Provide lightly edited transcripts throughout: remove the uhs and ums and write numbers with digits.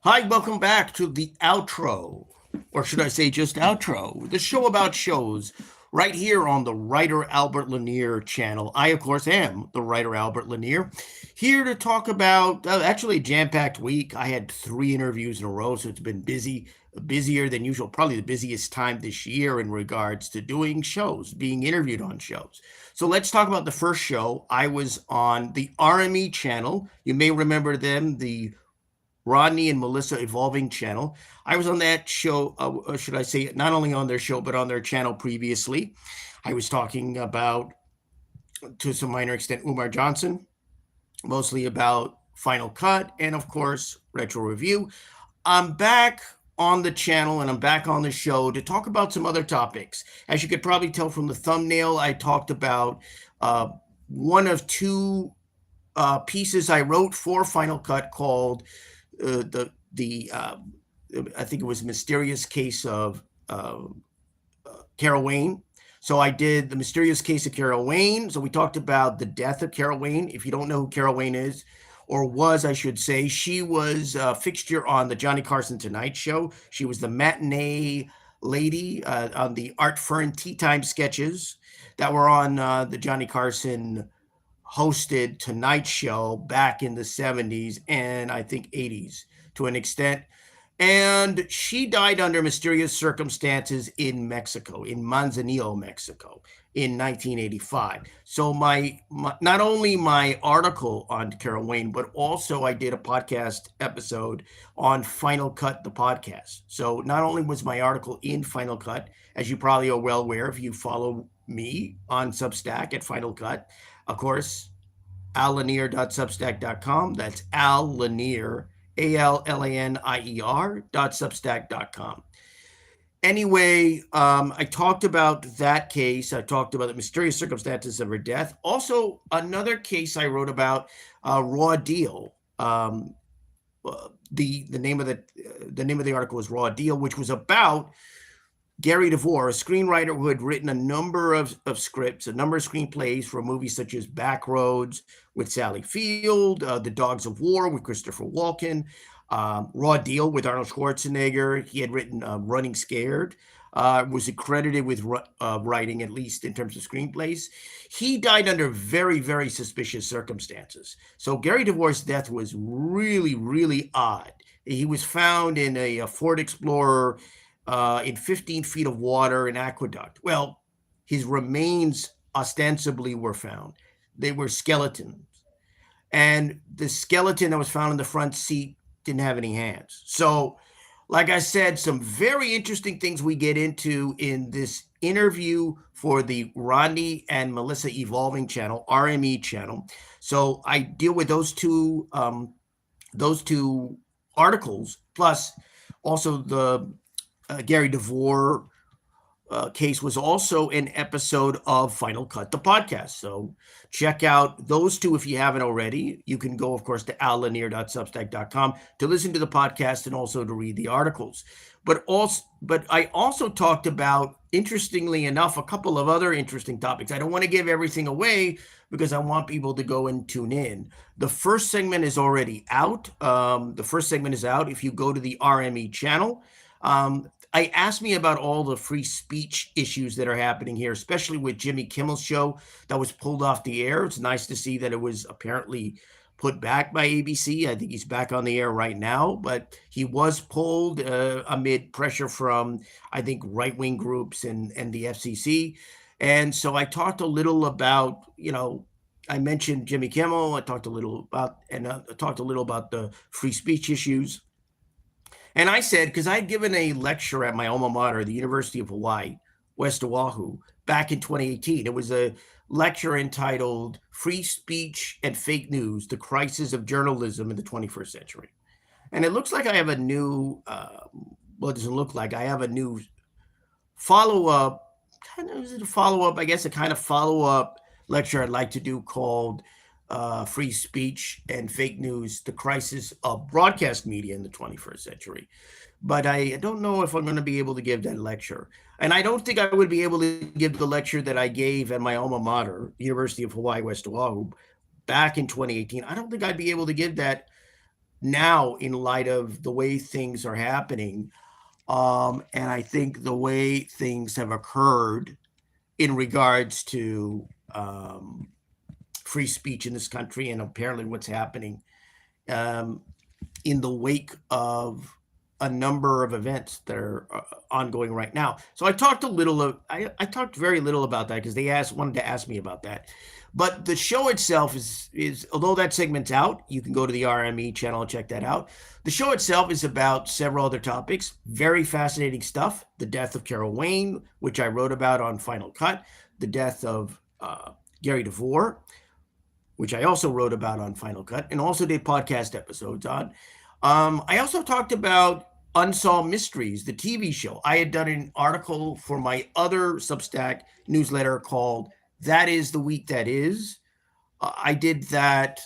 Hi, welcome back to the outro, or should I say just outro, the show about shows, right here on the Writer Albert Lanier channel. I, of course, am the writer Albert Lanier, here to talk about actually a jam-packed week. I had 3 interviews in a row, so it's been busy, busier than usual, probably the busiest time this year in regards to doing shows, being interviewed on shows. So let's talk about the first show. I was on the RME channel. You may remember them, the Rodney and Melissa Evolving channel. I was on that show, should I say, not only on their show, but on their channel previously. I was talking about, to some minor extent, Umar Johnson, mostly about Final Cut, and of course, Retro Review. I'm back on the channel and I'm back on the show to talk about some other topics. As you could probably tell from the thumbnail, I talked about one of 2 pieces I wrote for Final Cut called the I think it was Mysterious Case of Carol Wayne. So I did the Mysterious Case of Carol Wayne. So we talked about the death of Carol Wayne. If you don't know who Carol Wayne is, or was, I should say, she was a fixture on the Johnny Carson Tonight Show. She was the matinee lady on the Art Fern Tea Time sketches that were on the Johnny Carson hosted Tonight Show back in the 70s and I think 80s to an extent. And she died under mysterious circumstances in Mexico, in Manzanillo, Mexico, in 1985. So my not only my article on Carol Wayne, but also I did a podcast episode on Final Cut, the podcast. So not only was my article in Final Cut, as you probably are well aware if you follow me on Substack at Final Cut, of course, allanier.substack.com. That's Al Lanier, ALLANIER.substack.com. Anyway, I talked about that case. I talked about the mysterious circumstances of her death. Also, another case I wrote about, Raw Deal. The name of the article was Raw Deal, which was about Gary Devore, a screenwriter who had written a number of scripts, a number of screenplays for movies such as Backroads with Sally Field, The Dogs of War with Christopher Walken, Raw Deal with Arnold Schwarzenegger. He had written Running Scared, was accredited with writing, at least in terms of screenplays. He died under very, very suspicious circumstances. So Gary Devore's death was really, really odd. He was found in a Ford Explorer in 15 feet of water in aqueduct. Well, his remains ostensibly were found. They were skeletons. And the skeleton that was found in the front seat didn't have any hands. So, like I said, some very interesting things we get into in this interview for the Rodney and Melissa Evolving channel, RME channel. So I deal with those two articles, plus also the Gary Devore case was also an episode of Final Cut, the podcast. So check out those 2 if you haven't already. You can go, of course, to allanier.substack.com to listen to the podcast and also to read the articles. But I also talked about, interestingly enough, a couple of other interesting topics. I don't want to give everything away because I want people to go and tune in. The first segment is already out. The first segment is out if you go to the RME channel. I asked me about all the free speech issues that are happening here, especially with Jimmy Kimmel's show that was pulled off the air. It's nice to see that it was apparently put back by ABC. I think he's back on the air right now, but he was pulled amid pressure from, I think, right-wing groups and the FCC. And so I talked a little about, I mentioned Jimmy Kimmel. I talked a little about the free speech issues. And I said, because I'd given a lecture at my alma mater, the University of Hawaii, West Oahu, back in 2018. It was a lecture entitled Free Speech and Fake News, the Crisis of Journalism in the 21st Century. And it looks like I have a new, well, it doesn't look like, I have a new follow-up, I guess a kind of follow-up lecture I'd like to do called Free Speech and Fake News, the Crisis of Broadcast Media in the 21st Century. But I don't know if I'm going to be able to give that lecture. And I don't think I would be able to give the lecture that I gave at my alma mater, University of Hawaii, West Oahu, back in 2018. I don't think I'd be able to give that now in light of the way things are happening. And I think the way things have occurred in regards to free speech in this country, and apparently what's happening um, in the wake of a number of events that are ongoing right now. So I talked a little of, I talked very little about that because they wanted to ask me about that. But the show itself is although that segment's out, you can go to the RME channel and check that out. The show itself is about several other topics, very fascinating stuff. The death of Carol Wayne, which I wrote about on Final Cut, the death of Gary Devore, which I also wrote about on Final Cut, and also did podcast episodes on. I also talked about Unsolved Mysteries, the TV show. I had done an article for my other Substack newsletter called That Is the Week That Is. I did that,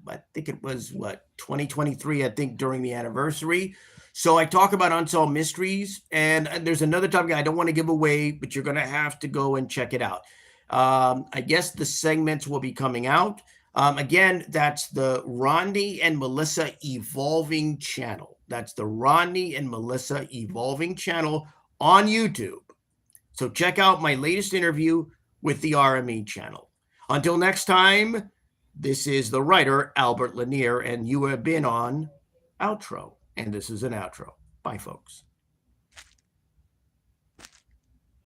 I think it was, 2023, I think, during the anniversary. So I talk about Unsolved Mysteries, and there's another topic I don't want to give away, but you're going to have to go and check it out. I guess the segments will be coming out. Again, that's the Rodney and Melissa Evolving channel. That's the Rodney and Melissa Evolving channel on YouTube. So check out my latest interview with the RME channel. Until next time, this is the writer, Albert Lanier, and you have been on Outro. And this is an outro. Bye, folks.